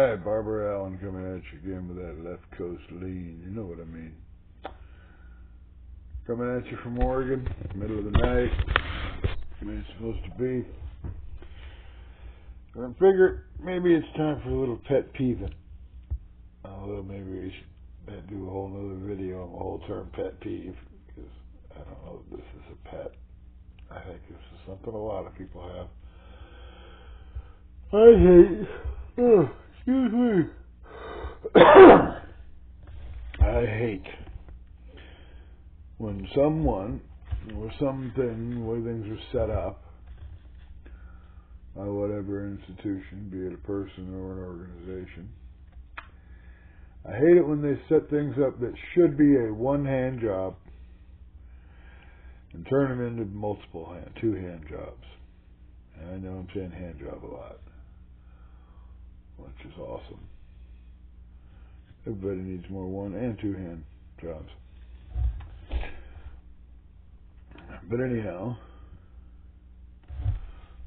Alright, Barbara Allen coming at you again with that left coast lean. You know what I mean. Coming at you from Oregon, middle of the night. Where it's supposed to be. And I figured maybe it's time for a little pet peeving. Although maybe we should do a whole other video on the whole term pet peeve. Because I don't know if this is a pet. I think this is something a lot of people have. I hate... Oh, excuse me. I hate when someone or something, the way things are set up by whatever institution, be it a person or an organization. I hate it when they set things up that should be a one-hand job and turn them into two-hand jobs. And I know I'm saying hand job a lot, which is awesome. Everybody needs more one and two-hand jobs. But anyhow,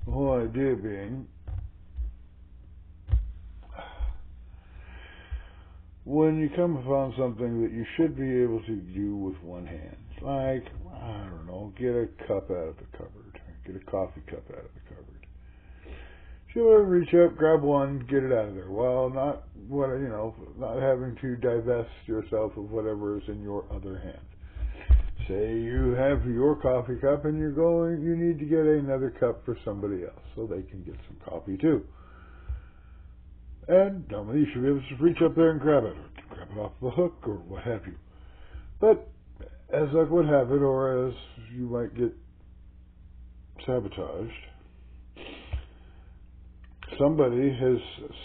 the whole idea being, when you come upon something that you should be able to do with one hand, like, I don't know, get a cup out of the cupboard, get a coffee cup out of the cupboard. Sure, reach up, grab one, get it out of there. Well, not having to divest yourself of whatever is in your other hand. Say you have your coffee cup and you need to get another cup for somebody else so they can get some coffee too. And normally you should be able to reach up there and grab it, or grab it off the hook, or what have you. But as luck would have it, or as you might get sabotaged, somebody has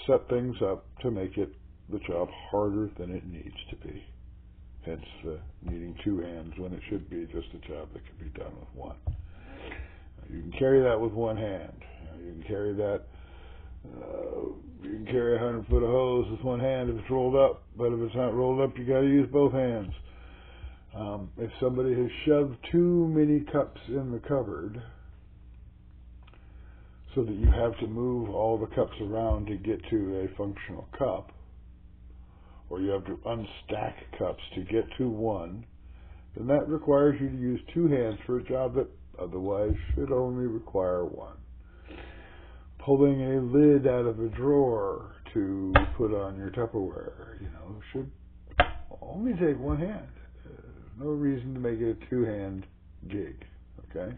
set things up to make the job harder than it needs to be. Hence the needing two hands when it should be just a job that can be done with one. You can carry that with one hand. You can carry that. You can carry 100 foot of hose with one hand if it's rolled up, but if it's not rolled up, you got to use both hands. If somebody has shoved too many cups in the cupboard, so that you have to move all the cups around to get to a functional cup, or you have to unstack cups to get to one, then that requires you to use two hands for a job that otherwise should only require one. Pulling a lid out of a drawer to put on your Tupperware, should only take one hand. There's no reason to make it a two-hand gig, okay?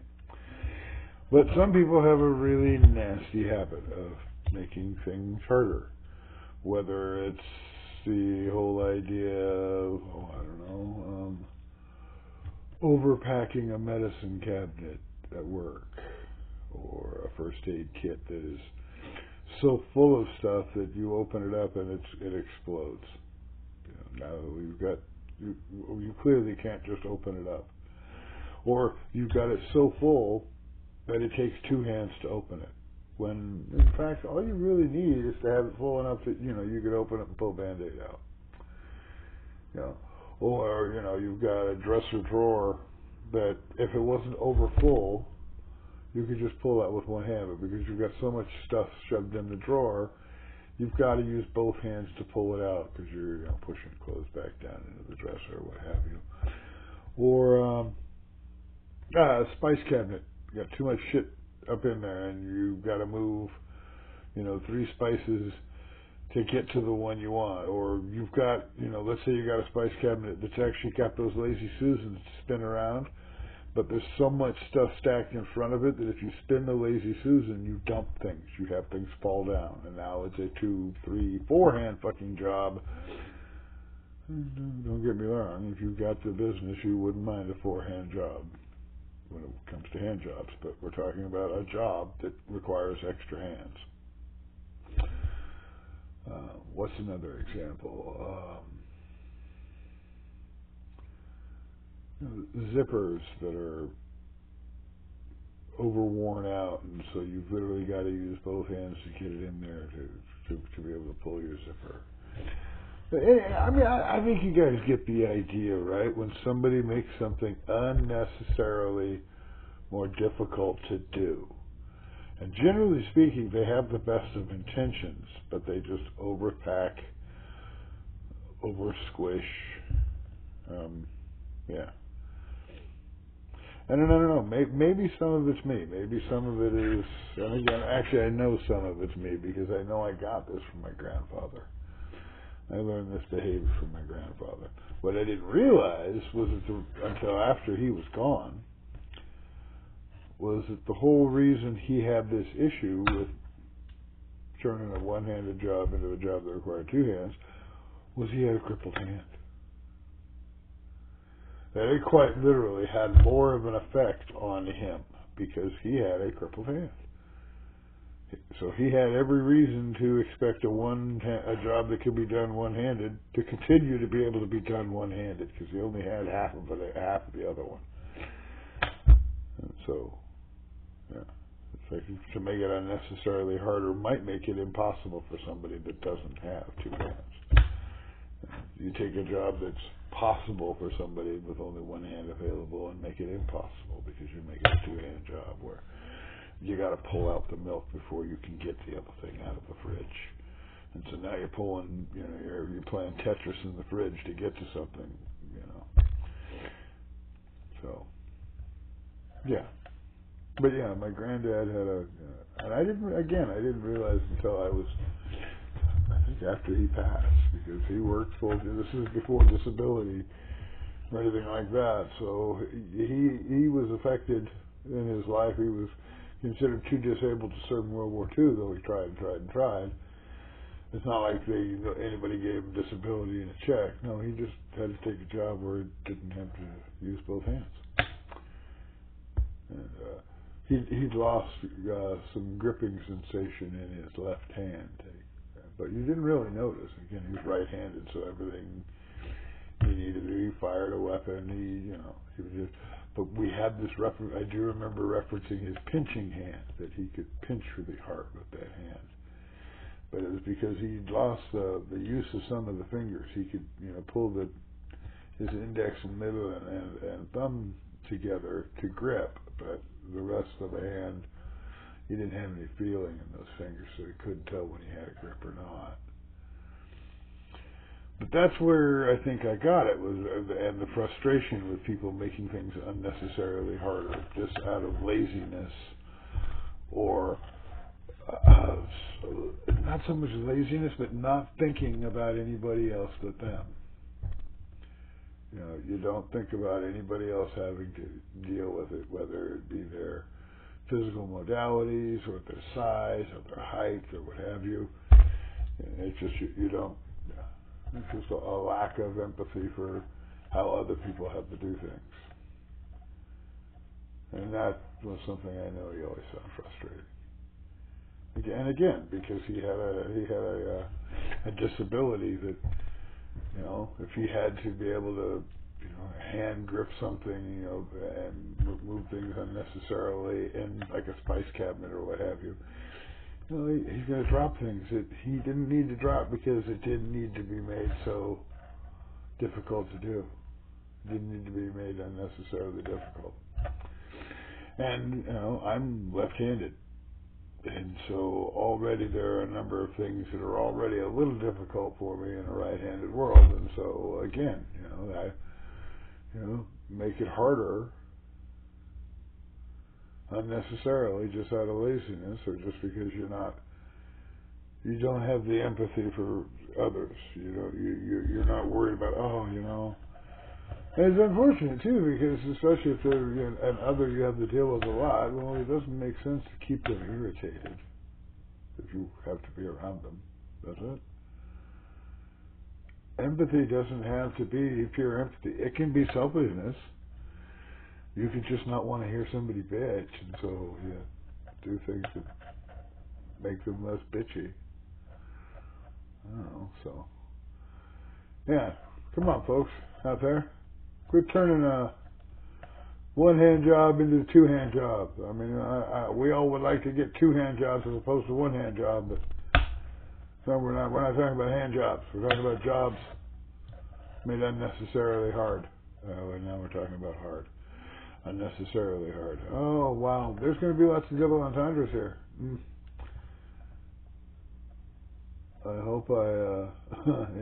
But some people have a really nasty habit of making things harder. Whether it's the whole idea of, overpacking a medicine cabinet at work, or a first aid kit that is so full of stuff that you open it up and it explodes. Now you clearly can't just open it up. Or you've got it so full that it takes two hands to open it. When, in fact, all you really need is to have it full enough that, you could open it and pull a Band-Aid out. Or, you've got a dresser drawer that if it wasn't over full, you could just pull that with one hand. But because you've got so much stuff shoved in the drawer, you've got to use both hands to pull it out because you're pushing clothes back down into the dresser or what have you. Or a spice cabinet. You got too much shit up in there, and you've got to move, 3 spices to get to the one you want. Or you've got, let's say you got a spice cabinet that's actually got those lazy Susans to spin around, but there's so much stuff stacked in front of it that if you spin the lazy Susan, you dump things. You have things fall down, and now it's a 2, 3, 4-hand fucking job. Don't get me wrong, if you've got the business, you wouldn't mind a 4-hand job when it comes to hand jobs, but we're talking about a job that requires extra hands. What's another example? Zippers that are overworn out, and so you've literally got to use both hands to get it in there to be able to pull your zipper. But I think you guys get the idea, right? When somebody makes something unnecessarily more difficult to do, And generally speaking, they have the best of intentions, but they just overpack, over squish. Yeah. And I don't know. Maybe some of it's me. Maybe some of it is. And again, actually, I know some of it's me because I know I got this from my grandfather. I learned this behavior from my grandfather. What I didn't realize was until after he was gone, was that the whole reason he had this issue with turning a one-handed job into a job that required two hands was he had a crippled hand. That it quite literally had more of an effect on him because he had a crippled hand. So he had every reason to expect a job that could be done one-handed to continue to be able to be done one-handed because he only had half of the other one. And so, yeah, it's like to make it unnecessarily harder might make it impossible for somebody that doesn't have two hands. You take a job that's possible for somebody with only one hand available and make it impossible because you're making a two-hand job where you got to pull out the milk before you can get the other thing out of the fridge. And so now you're pulling, you're playing Tetris in the fridge to get to something, So, yeah. But yeah, my granddad had and I didn't realize until I think after he passed, because he worked this is before disability or anything like that, so he was affected in his life. He was considered too disabled to serve in World War II, though he tried and tried and tried. It's not like anybody gave him disability and a check. No, he just had to take a job where he didn't have to use both hands. And he'd lost some gripping sensation in his left hand, but you didn't really notice. Again, he was right-handed, so everything he needed to do, he fired a weapon. He was just. But we had this reference. I do remember referencing his pinching hand, that he could pinch really hard with that hand. But it was because he'd lost the use of some of the fingers. He could, pull his index and middle and thumb together to grip, but the rest of the hand, he didn't have any feeling in those fingers, so he couldn't tell when he had a grip or not. But that's where I think I got it, and the frustration with people making things unnecessarily harder, just out of laziness, or not so much laziness, but not thinking about anybody else but them. You don't think about anybody else having to deal with it, whether it be their physical modalities, or their size, or their height, or what have you. It's just, you don't. It's just a lack of empathy for how other people have to do things. And that was something I know he always found frustrating. And again, because he had a disability that, if he had to be able to, hand grip something, and move things unnecessarily in like a spice cabinet or what have you, he's going to drop things that he didn't need to drop because it didn't need to be made so difficult to do. It didn't need to be made unnecessarily difficult. And, I'm left-handed. And so already there are a number of things that are already a little difficult for me in a right-handed world. And so, again, make it harder unnecessarily just out of laziness, or just because you don't have the empathy for others. You're not worried about, And it's unfortunate too, because especially if they're an other you have to deal with a lot, well, it doesn't make sense to keep them irritated if you have to be around them, does it? Empathy doesn't have to be pure empathy. It can be selfishness. You could just not want to hear somebody bitch, and so you do things that make them less bitchy. I don't know, so. Yeah, come on, folks, out there. Quit turning a one-hand job into a two-hand job. I mean, we all would like to get two-hand jobs as opposed to one-hand job, but no, we're not talking about hand jobs. We're talking about jobs made unnecessarily hard. And now we're talking about hard. Unnecessarily hard. Oh, wow. There's going to be lots of double entendres here. I hope I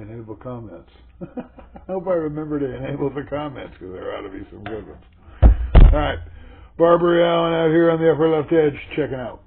enable comments. I hope I remember to enable the comments, because there ought to be some good ones. All right. Barbary Allen out here on the upper left edge, checking out.